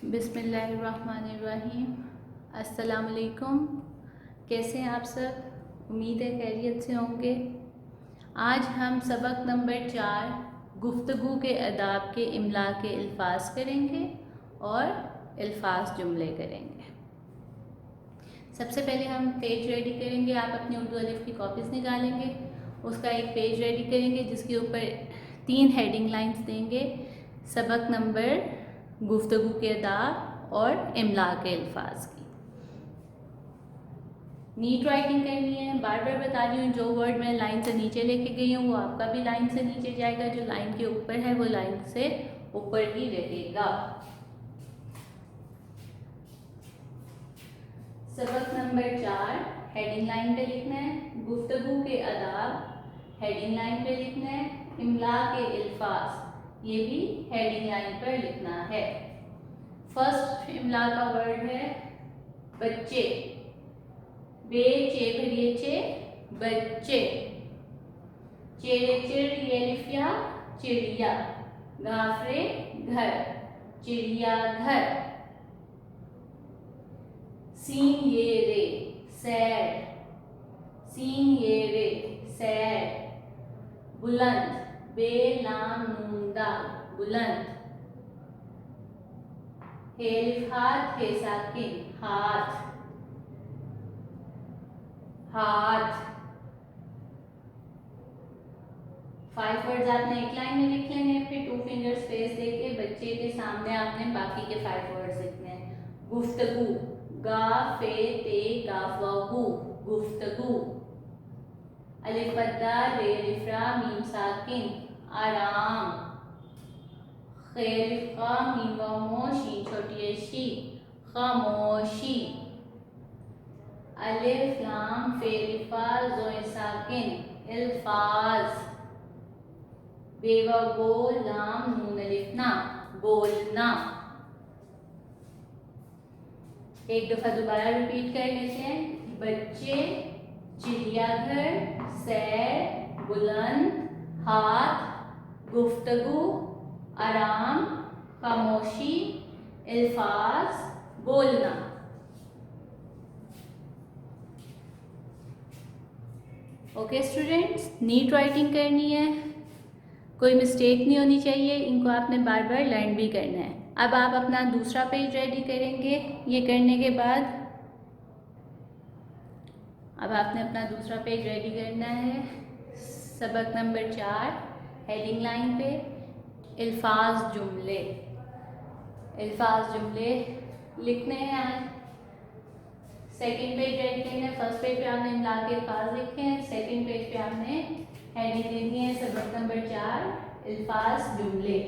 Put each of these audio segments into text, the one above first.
बिस्मिल्लाहिर्रहमानिर्रहीम। अस्सलाम वालेकुम। कैसे हैं आप सब? उम्मीद है खैरियत से होंगे। आज हम सबक नंबर 4 गुफ्तगू के अदाब के इमला के अल्फाज करेंगे और अल्फाज जुमले करेंगे। सबसे पहले हम पेज रेडी करेंगे। आप अपनी उर्दू अलिफ की कॉपीज़ निकालेंगे, उसका एक पेज रेडी करेंगे जिसके ऊपर 3 हेडिंग लाइंस देंगे। सबक नंबर गुफ्तगू के अदाब और इमला के अल्फाज की नीट राइटिंग करनी है। बार बार बता रही हूँ, जो वर्ड मैं लाइन से नीचे लेके गई हूँ वो आपका भी लाइन से नीचे जाएगा, जो लाइन के ऊपर है वो लाइन से ऊपर ही रहेगा। सबक नंबर 4 हेडिंग लाइन पे लिखना है, गुफ्तगू के अदाब हेडिंग लाइन पे लिखना है, इमला के अल्फाज ये भी हेडिंग लाइन पर लिखना है। फर्स्ट इमला का वर्ड है बच्चे। बे चे भरिए चे बच्चे। चेरे चिड़ ये लिफिया चिड़िया। गाफरे घर चिड़िया घर। सीन ये रे सैड। सीन ये रे सैड। बुलंद बे लाम नूंदा बुलंद। हेलिफ हाथ हे साकिन हाथ हाथ। 5 वर्ड्स आपने एक लाइन में लिख लेने हैं, फिर 2 फिंगर स्पेस देके बच्चे के सामने आपने बाकी के 5 वर्ड्स लिखने हैं। गुफ्तगू गा फे ते गाफू गुफ्तगू। अलिफ बद्दा रे लिफ्रा मीम साकिन आराम। खेलिफा मीम शीन छोटी शी खामोशी। अलिफ लाम फेलिफा जोए साकिन अल्फाज। बेवा गो लाम नून अलिफना बोलना। एक दफा दोबारा रिपीट कर लेते हैं। बच्चे चिड़ियाघर सैर बुलंद हाथ गुफ्तगू आराम खामोशी अल्फाज बोलना। ओके स्टूडेंट्स, नीट राइटिंग करनी है, कोई मिस्टेक नहीं होनी चाहिए, इनको आपने बार बार लर्न भी करना है। अब आप अपना दूसरा पेज रेडी करेंगे। ये करने के बाद अब आपने अपना दूसरा पेज रेडी करना है। सबक नंबर 4 हेडिंग लाइन पे अल्फाज जुमले। अल्फाज जुमले लिखने हैं। आज सेकंड पेज रेडी करना है। फर्स्ट पेज पे आपने इमला के अल्फाज लिखे हैं, सेकंड पेज पे आपने हेडिंग देनी है सबक नंबर 4 अल्फाज जुमले।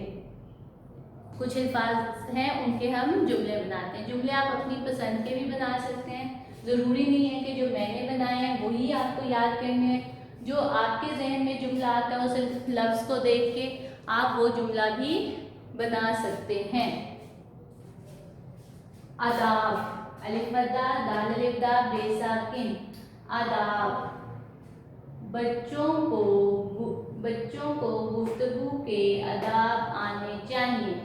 कुछ अल्फाज हैं उनके हम जुमले बनाते हैं। जुमले आप अपनी पसंद के भी बना सकते हैं, ज़रूरी नहीं है कि जो मैंने बनाए हैं वही आपको याद करने हैं। जो आपके जहन में जुमला आता है उस लफ्ज़ को देख के आप वो जुमला भी बना सकते हैं। आदाब अलिफ मद्दा दाल अलिफ दा बे साकिन आदाब। बच्चों को गुफ्तगू के अदाब आने चाहिए।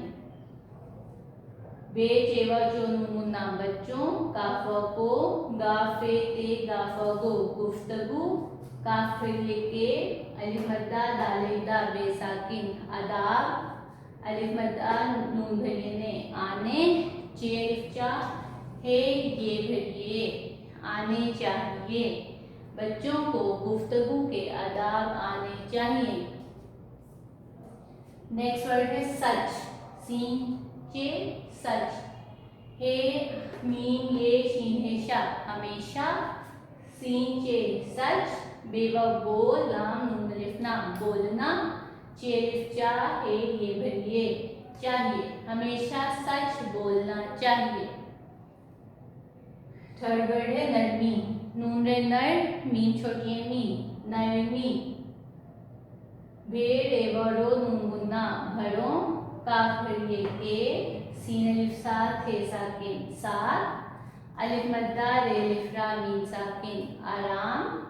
बे चेवा जो मुन्ना बच्चों। काफा को गाफे ते गाफा गो गुफ्तगू। काफिले के अलिफ मद्दा दाल अलिफ दा बे साकिन आदाब। अलिफ मद्दा नून भरिए आने। चेरिफचा हे ये भरिए आने चाहिए। बच्चों को गुफ्तगू के आदाब आने चाहिए। नेक्स्ट वर्ड है सच। सीन चे सच। हे मीम ये शीन है शा हमेशा। सीन चे सच। बेवा बो लाम नून अलिफ ना बोलना। चेरिफचा हे ये भरिए चाहिए, हमेशा सच बोलना चाहिए। थर्ड वर्ड है नरमी। नून रे नर मीम छोटी मी नरमी। भेड़ एवरो नून गुन्ना भरो। काफ भरिए के सीन अलिफ साथ थे साकिन साथ। अलिफ मद्दा रे अलिफ रा मीम साकिन आराम।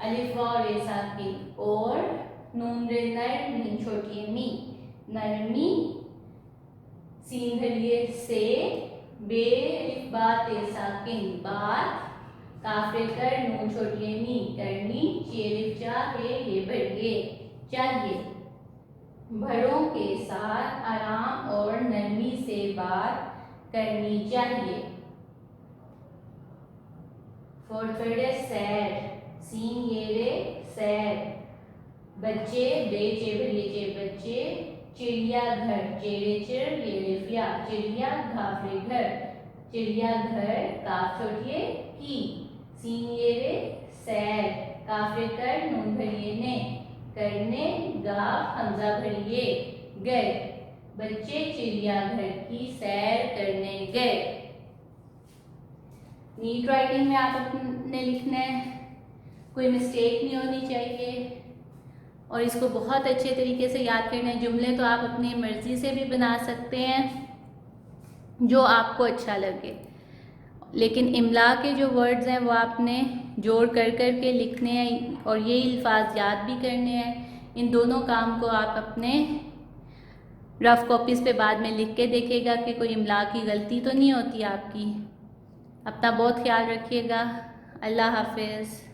अलिफ वाव रे साकिन और। नून रे नर मीम छोटी मी नरमी। सीन धरिए से, बे अलिफ बा ते साकिन बात, काफ रे कर नून छोटी ये नी करनी, चे अलिफ चा हे ये बढ़िए चाहिए। बड़ों के साथ आराम और नरमी से बात करनी चाहिए। फोर्थ वर्ड है सैड, सीन ये रे सैड, बच्चे बे चे भरिए चे बच्चे, चिड़ियाघर चेरे चिर ये लिफिया, चिड़िया घाफरे घर, चिड़ियाघर काफ छोटिए की, सीन ये रे सैड, काफरे कर नून भरिए ने, करने गाफ हमजा भरिए गए, बच्चे चिड़ियाघर की सैर करने गए। नीट राइटिंग में आप अपने लिखना है, कोई मिस्टेक नहीं होनी चाहिए और इसको बहुत अच्छे तरीके से याद करना है। जुमले तो आप अपनी मर्ज़ी से भी बना सकते हैं जो आपको अच्छा लगे, लेकिन इमला के जो वर्ड्स हैं वो आपने जोड़ कर कर के लिखने हैं और ये अल्फाज याद भी करने हैं। इन दोनों काम को आप अपने रफ़ कॉपीज़ पे बाद में लिख के देखिएगा कि कोई इमला की गलती तो नहीं होती आपकी। अपना बहुत ख्याल रखिएगा। अल्लाह हाफिज़।